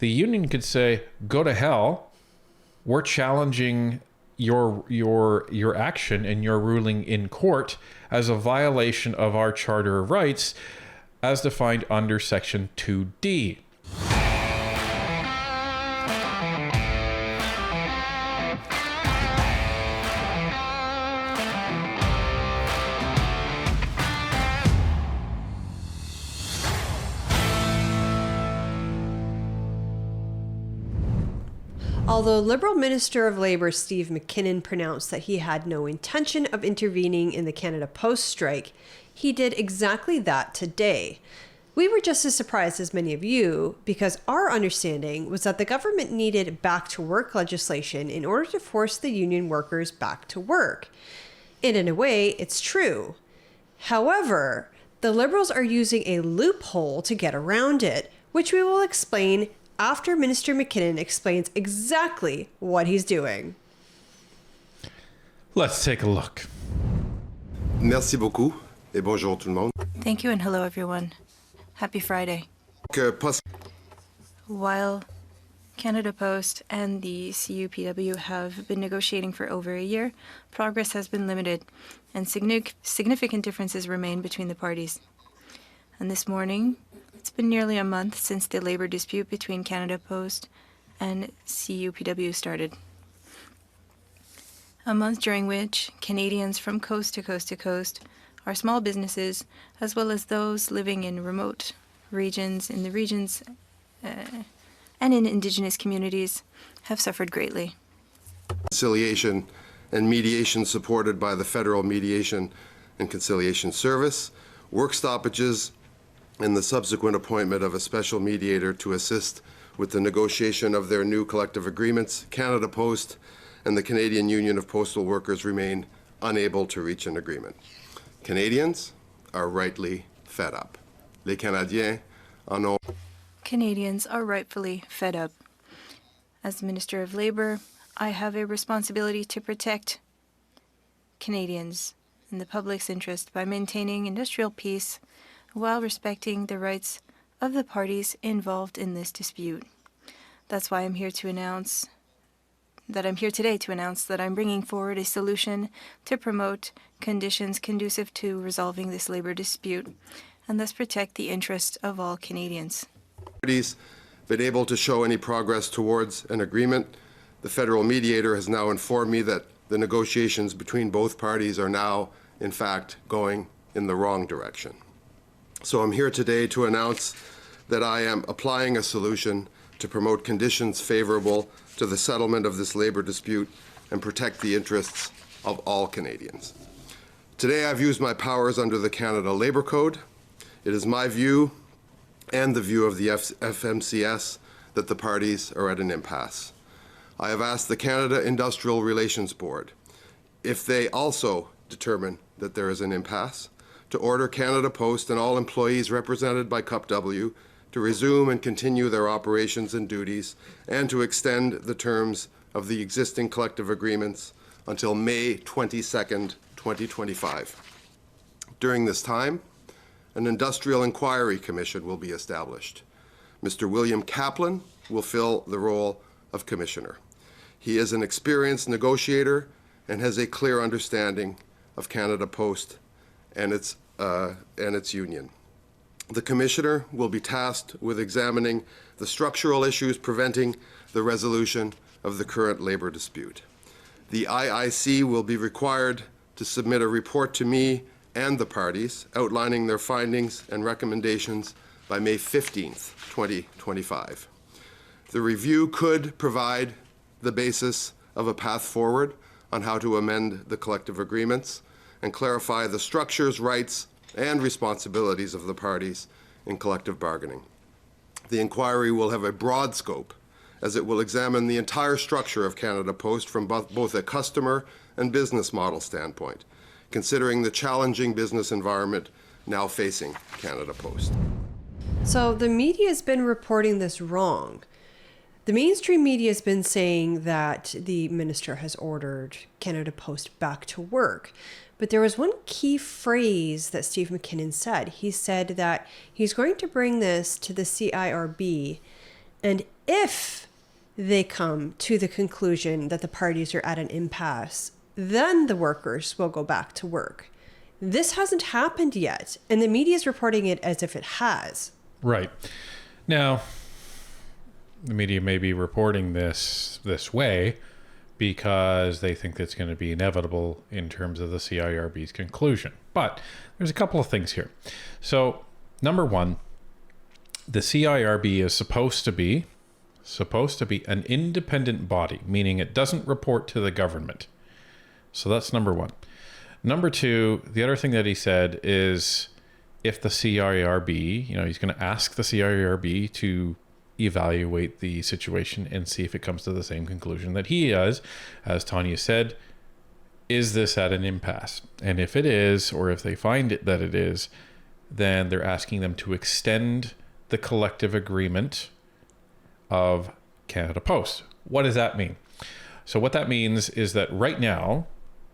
the union could say, go to hell. We're challenging your action and your ruling in court as a violation of our Charter of Rights as defined under Section 2D. Although Liberal Minister of Labour Steve McKinnon pronounced that he had no intention of intervening in the Canada Post strike, he did exactly that today. We were just as surprised as many of you because our understanding was that the government needed back-to-work legislation in order to force the union workers back to work. And in a way, it's true. However, the Liberals are using a loophole to get around it, which we will explain after Minister McKinnon explains exactly what he's doing. Let's take a look. Merci beaucoup et bonjour tout le monde. Thank you and hello everyone. Happy Friday. While Canada Post and the CUPW have been negotiating for over a year, progress has been limited and significant differences remain between the parties. And this morning, it's been nearly a month since the labour dispute between Canada Post and CUPW started. A month during which Canadians from coast to coast to coast, our small businesses, as well as those living in remote regions, and in Indigenous communities, have suffered greatly. Conciliation and mediation supported by the Federal Mediation and Conciliation Service, work stoppages, and the subsequent appointment of a special mediator to assist with the negotiation of their new collective agreements, Canada Post and the Canadian Union of Postal Workers remain unable to reach an agreement. Canadians are rightly fed up. Les Canadiens en ont. Canadians are rightfully fed up. As Minister of Labour, I have a responsibility to protect Canadians in the public's interest by maintaining industrial peace while respecting the rights of the parties involved in this dispute. That's why I'm here today to announce that I'm bringing forward a solution to promote conditions conducive to resolving this labor dispute and thus protect the interests of all Canadians. Parties been able to show any progress towards an agreement. The federal mediator has now informed me that the negotiations between both parties are now, in fact, going in the wrong direction. So I'm here today to announce that I am applying a solution to promote conditions favorable to the settlement of this labor dispute and protect the interests of all Canadians. Today I've used my powers under the Canada Labour Code. It is my view and the view of the FMCS that the parties are at an impasse. I have asked the Canada Industrial Relations Board, if they also determine that there is an impasse, to order Canada Post and all employees represented by CUPW to resume and continue their operations and duties and to extend the terms of the existing collective agreements until May 22nd, 2025. During this time, an Industrial Inquiry Commission will be established. Mr. William Kaplan will fill the role of Commissioner. He is an experienced negotiator and has a clear understanding of Canada Post and its union. The Commissioner will be tasked with examining the structural issues preventing the resolution of the current labour dispute. The IIC will be required to submit a report to me and the parties outlining their findings and recommendations by May 15th, 2025. The review could provide the basis of a path forward on how to amend the collective agreements and clarify the structures, rights, and responsibilities of the parties in collective bargaining. The inquiry will have a broad scope as it will examine the entire structure of Canada Post from both a customer and business model standpoint, considering the challenging business environment now facing Canada Post. So the media has been reporting this wrong. The mainstream media has been saying that the minister has ordered Canada Post back to work. But there was one key phrase that Steve McKinnon said. He said that he's going to bring this to the CIRB, and If they come to the conclusion that the parties are at an impasse, then the workers will go back to work. This hasn't happened yet, and the media is reporting it as if it has. Right. Now, the media may be reporting this way because they think that's going to be inevitable in terms of the CIRB's conclusion. But there's a couple of things here. So, number one, the CIRB is supposed to be an independent body, meaning it doesn't report to the government. So that's number one. Number two, the other thing that he said is if the CIRB, he's going to ask the CIRB to evaluate the situation and see if it comes to the same conclusion that he does. As Tanya said, is this at an impasse? And if it is, or if they find it that it is, then they're asking them to extend the collective agreement of Canada Post. What does that mean? So what that means is that right now,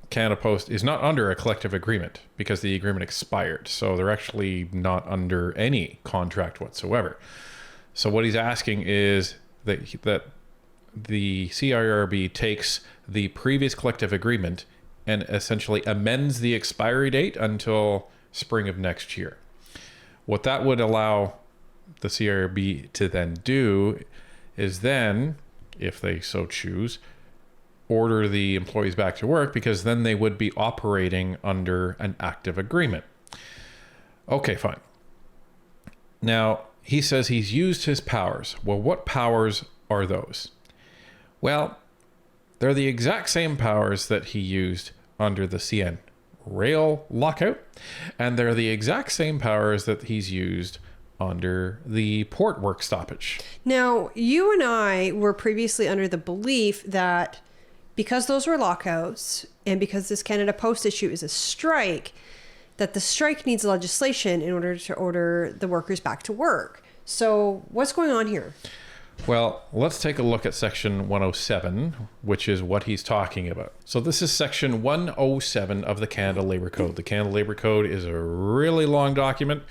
Canada Post is not under a collective agreement because the agreement expired. So they're actually not under any contract whatsoever. So what he's asking is that the CIRB takes the previous collective agreement and essentially amends the expiry date until spring of next year. What that would allow the CIRB to then do is then, if they so choose, order the employees back to work, because then they would be operating under an active agreement. Okay, fine. Now, he says he's used his powers. Well, what powers are those? Well, they're the exact same powers that he used under the CN rail lockout, and they're the exact same powers that he's used under the port work stoppage. Now, you and I were previously under the belief that because those were lockouts and because this Canada Post issue is a strike, that the strike needs legislation in order to order the workers back to work. So what's going on here? Well, let's take a look at section 107, which is what he's talking about. So this is section 107 of the Canada Labour Code. The Canada Labour Code is a really long document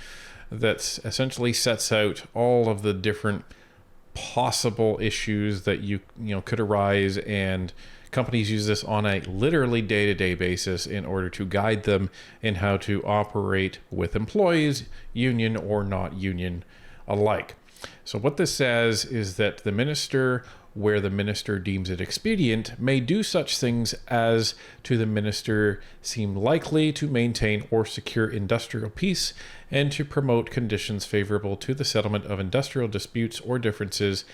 that essentially sets out all of the different possible issues that you could arise, and companies use this on a literally day-to-day basis in order to guide them in how to operate with employees, union or not union alike. So what this says is that the minister, where the minister deems it expedient, may do such things as to the minister seem likely to maintain or secure industrial peace and to promote conditions favorable to the settlement of industrial disputes or differences.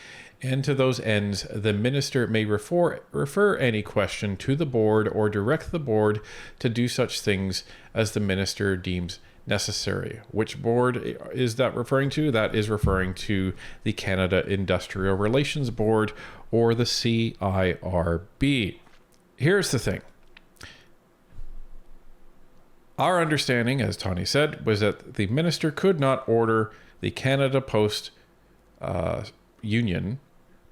And to those ends, the minister may refer any question to the board or direct the board to do such things as the minister deems necessary. Which board is that referring to? That is referring to the Canada Industrial Relations Board, or the CIRB. Here's the thing. Our understanding, as Tony said, was that the minister could not order the Canada Post union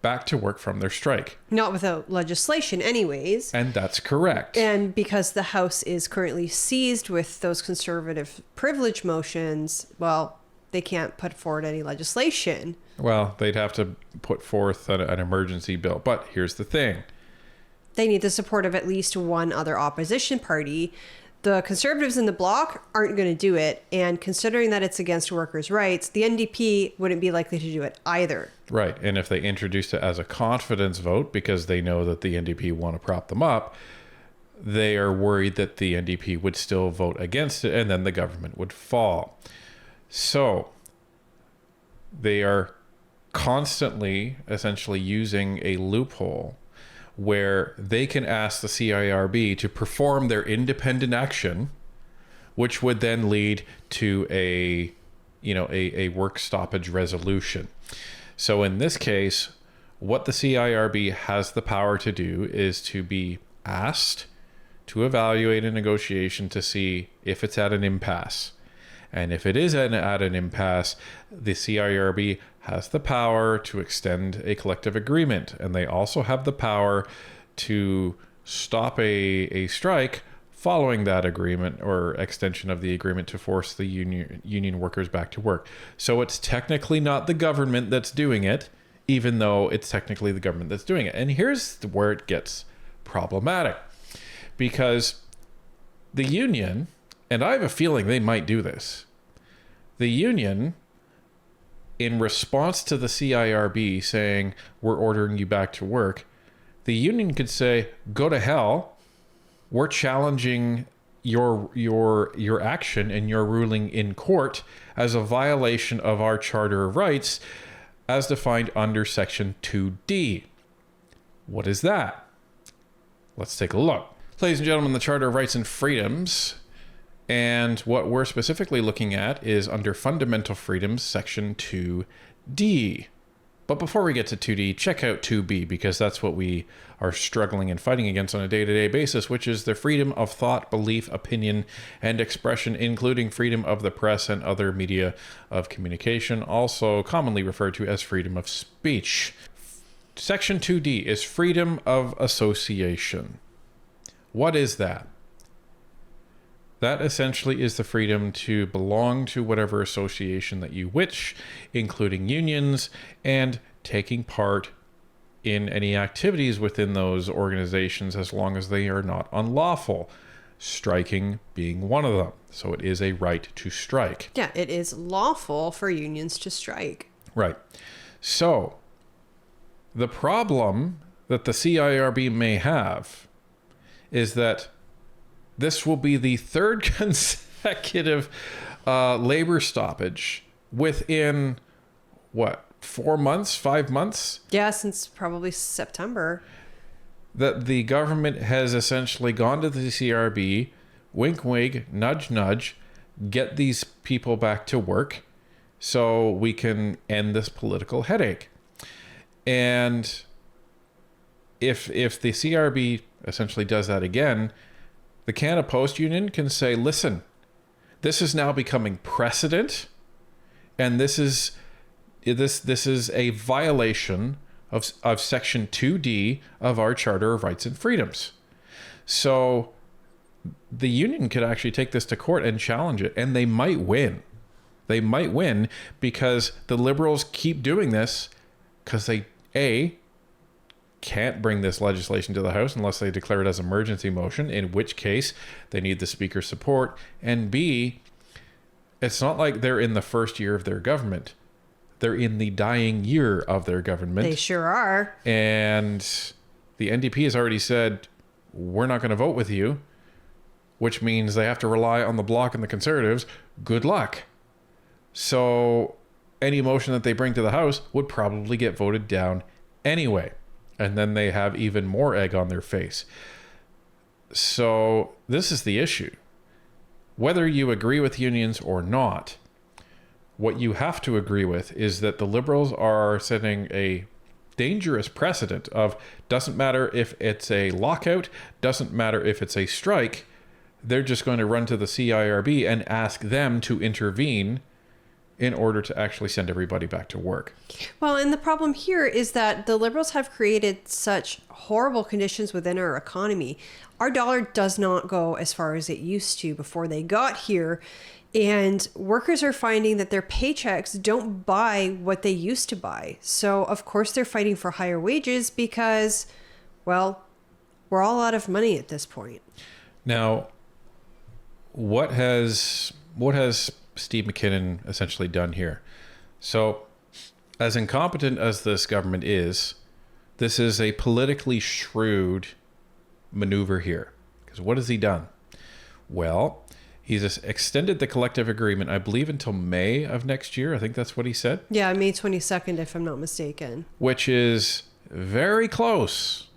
back to work from their strike. Not without legislation anyways. And that's correct. And because the House is currently seized with those conservative privilege motions, well, they can't put forward any legislation. Well, they'd have to put forth an emergency bill. But here's the thing. They need the support of at least one other opposition party. The Conservatives in the Bloc aren't going to do it. And considering that it's against workers' rights, the NDP wouldn't be likely to do it either. Right. And if they introduced it as a confidence vote, because they know that the NDP want to prop them up, they are worried that the NDP would still vote against it and then the government would fall. So they are constantly essentially using a loophole where they can ask the CIRB to perform their independent action, which would then lead to a work stoppage resolution. So in this case, what the CIRB has the power to do is to be asked to evaluate a negotiation to see if it's at an impasse. And if it is at an impasse, the CIRB has the power to extend a collective agreement. And they also have the power to stop a strike following that agreement or extension of the agreement to force the union workers back to work. So it's technically not the government that's doing it. even though it's technically the government that's doing it. And here's where it gets problematic, because the union, and I have a feeling they might do this, the union, in response to the CIRB saying, we're ordering you back to work, the union could say, go to hell. We're challenging your action and your ruling in court as a violation of our Charter of Rights as defined under Section 2D. What is that? Let's take a look. Ladies and gentlemen, the Charter of Rights and Freedoms, and what we're specifically looking at is under Fundamental Freedoms, Section 2D. But before we get to 2D, check out 2B, because that's what we are struggling and fighting against on a day-to-day basis, which is the freedom of thought, belief, opinion, and expression, including freedom of the press and other media of communication, also commonly referred to as freedom of speech. Section 2D is freedom of association. What is that? That essentially is the freedom to belong to whatever association that you wish, including unions, and taking part in any activities within those organizations as long as they are not unlawful. Striking being one of them. So it is a right to strike. Yeah, it is lawful for unions to strike. Right. So the problem that the CIRB may have is that this will be the third consecutive labor stoppage within, 4 months, 5 months? Yeah, since probably September. That the government has essentially gone to the CRB, wink, wink, nudge, nudge, get these people back to work so we can end this political headache. And if the CRB essentially does that again, the Canada Post Union can say, listen, this is now becoming precedent, and this is a violation of Section 2D of our Charter of Rights and Freedoms. So the union could actually take this to court and challenge it, and they might win. They might win because the Liberals keep doing this because they, A, can't bring this legislation to the House unless they declare it as emergency motion, in which case they need the Speaker's support. And B, it's not like they're in the first year of their government. They're in the dying year of their government. They sure are. And the NDP has already said, we're not going to vote with you, which means they have to rely on the Bloc and the Conservatives. Good luck. So any motion that they bring to the House would probably get voted down anyway. And then they have even more egg on their face. So this is the issue. Whether you agree with unions or not, what you have to agree with is that the Liberals are setting a dangerous precedent of doesn't matter if it's a lockout, doesn't matter if it's a strike, they're just going to run to the CIRB and ask them to intervene in order to actually send everybody back to work. Well, and the problem here is that the Liberals have created such horrible conditions within our economy. Our dollar does not go as far as it used to before they got here. And workers are finding that their paychecks don't buy what they used to buy. So, of course, they're fighting for higher wages because, well, we're all out of money at this point. Now, what has Steve McKinnon essentially done here? So, as incompetent as this government is, this is a politically shrewd maneuver here. Because what has he done? Well, he's extended the collective agreement, I believe, until May of next year. I think that's what he said. Yeah, May 22nd, if I'm not mistaken. Which is very close.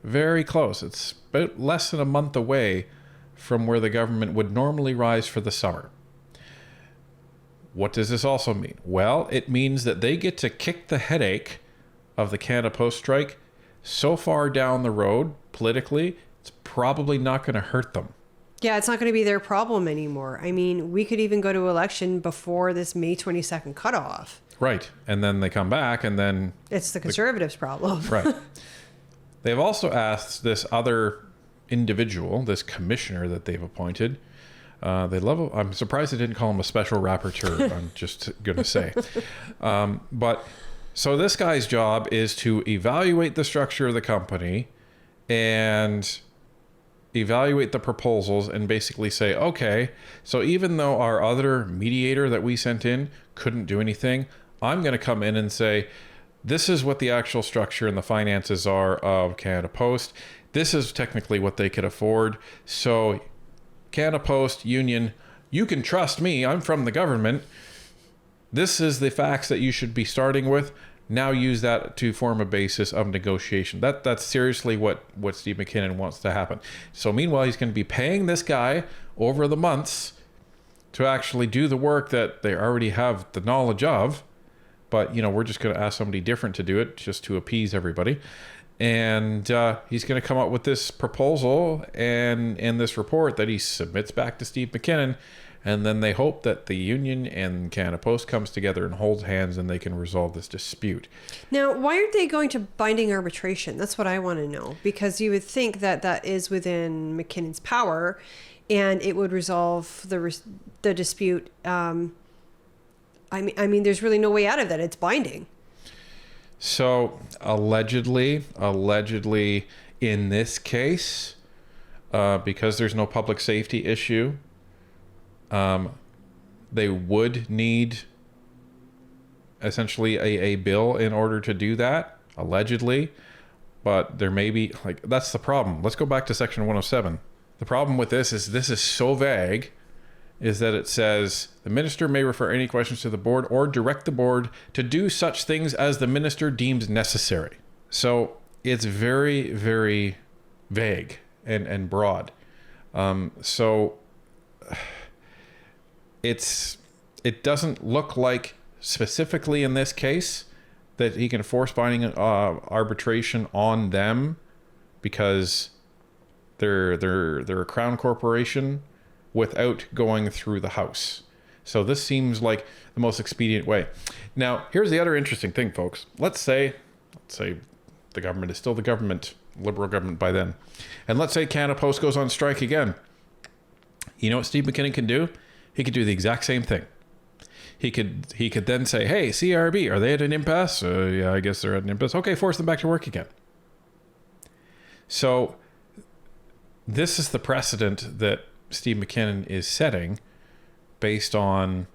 Very close. It's about less than a month away from where the government would normally rise for the summer. What does this also mean? Well, it means that they get to kick the headache of the Canada Post strike so far down the road politically, it's probably not going to hurt them. Yeah, it's not going to be their problem anymore. I mean, we could even go to election before this May 22nd cutoff. Right. And then they come back and then... It's the Conservatives' problem. Right. They've also asked this other individual, this commissioner that they've appointed. I'm surprised they didn't call him a special rapporteur, I'm just going to say. But So this guy's job is to evaluate the structure of the company and evaluate the proposals and basically say, okay, so even though our other mediator that we sent in couldn't do anything, I'm going to come in and say, this is what the actual structure and the finances are of Canada Post. This is technically what they could afford. So Canada Post, Union, you can trust me. I'm from the government. This is the facts that you should be starting with. Now use that to form a basis of negotiation. That's seriously what Steve McKinnon wants to happen. So meanwhile, he's going to be paying this guy over the months to actually do the work that they already have the knowledge of. But, we're just going to ask somebody different to do it just to appease everybody. And he's going to come up with this proposal and this report that he submits back to Steve McKinnon. And then they hope that the union and Canada Post comes together and holds hands and they can resolve this dispute. Now, why aren't they going to binding arbitration? That's what I want to know. Because you would think that that is within McKinnon's power and it would resolve the dispute. I mean, there's really no way out of that. It's binding. So allegedly in this case, because there's no public safety issue, they would need essentially a bill in order to do that, allegedly. But there may be, that's the problem. Let's go back to Section 107. The problem with this is so vague, is that it says the minister may refer any questions to the board or direct the board to do such things as the minister deems necessary. So it's very, very vague and broad. So it doesn't look like specifically in this case that he can force binding arbitration on them because they're a crown corporation without going through the House. So this seems like the most expedient way. Now, here's the other interesting thing, folks. Let's say the government is still the government, Liberal government by then. And let's say Canada Post goes on strike again. You know what Steve McKinnon can do? He could do the exact same thing. He could then say, hey, CRB, are they at an impasse? Yeah, I guess they're at an impasse. Okay, force them back to work again. So this is the precedent that Steve McKinnon is setting based on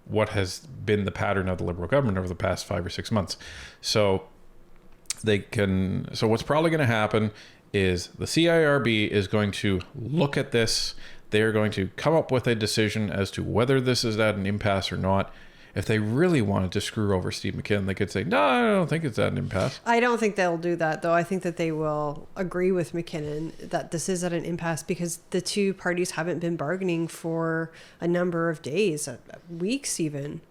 what has been the pattern of the Liberal government over the past 5 or 6 months. So what's probably going to happen is the CIRB is going to look at this. They're going to come up with a decision as to whether this is at an impasse or not. If they really wanted to screw over Steve McKinnon, they could say, no, I don't think it's at an impasse. I don't think they'll do that, though. I think that they will agree with McKinnon that this is at an impasse because the two parties haven't been bargaining for a number of days, weeks even.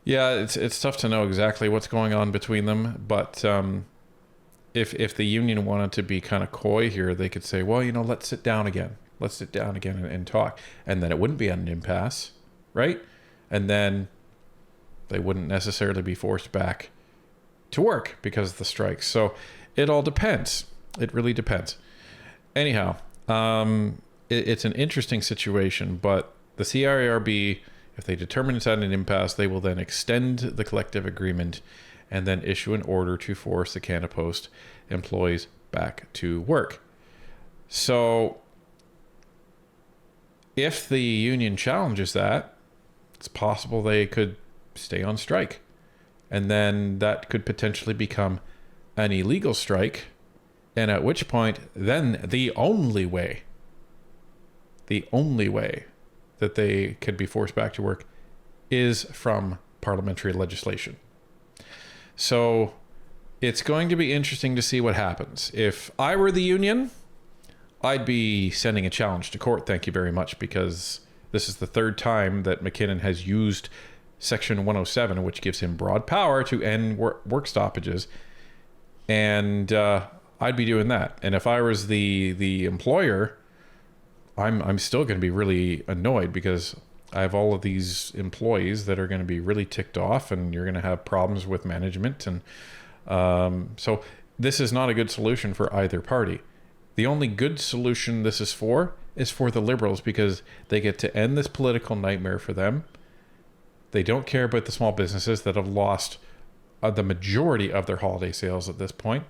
Yeah, it's tough to know exactly what's going on between them. But if the union wanted to be kind of coy here, they could say, well, let's sit down again. Let's sit down again and talk. And then it wouldn't be at an impasse, right? And then they wouldn't necessarily be forced back to work because of the strikes. So it all depends. It really depends. Anyhow, it's an interesting situation, but the CIRB, if they determine it's at an impasse, they will then extend the collective agreement and then issue an order to force the Canada Post employees back to work. So if the union challenges that, it's possible they could stay on strike. And then that could potentially become an illegal strike. And at which point, then the only way that they could be forced back to work is from parliamentary legislation. So it's going to be interesting to see what happens. If I were the union, I'd be sending a challenge to court, thank you very much, because this is the third time that McKinnon has used Section 107, which gives him broad power to end work stoppages. And I'd be doing that. And if I was the employer, I'm still going to be really annoyed because I have all of these employees that are going to be really ticked off, and you're going to have problems with management. And so this is not a good solution for either party. The only good solution this is for the Liberals, because they get to end this political nightmare for them. They don't care about the small businesses that have lost the majority of their holiday sales at this point,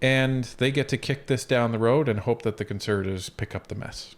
and they get to kick this down the road and hope that the Conservatives pick up the mess.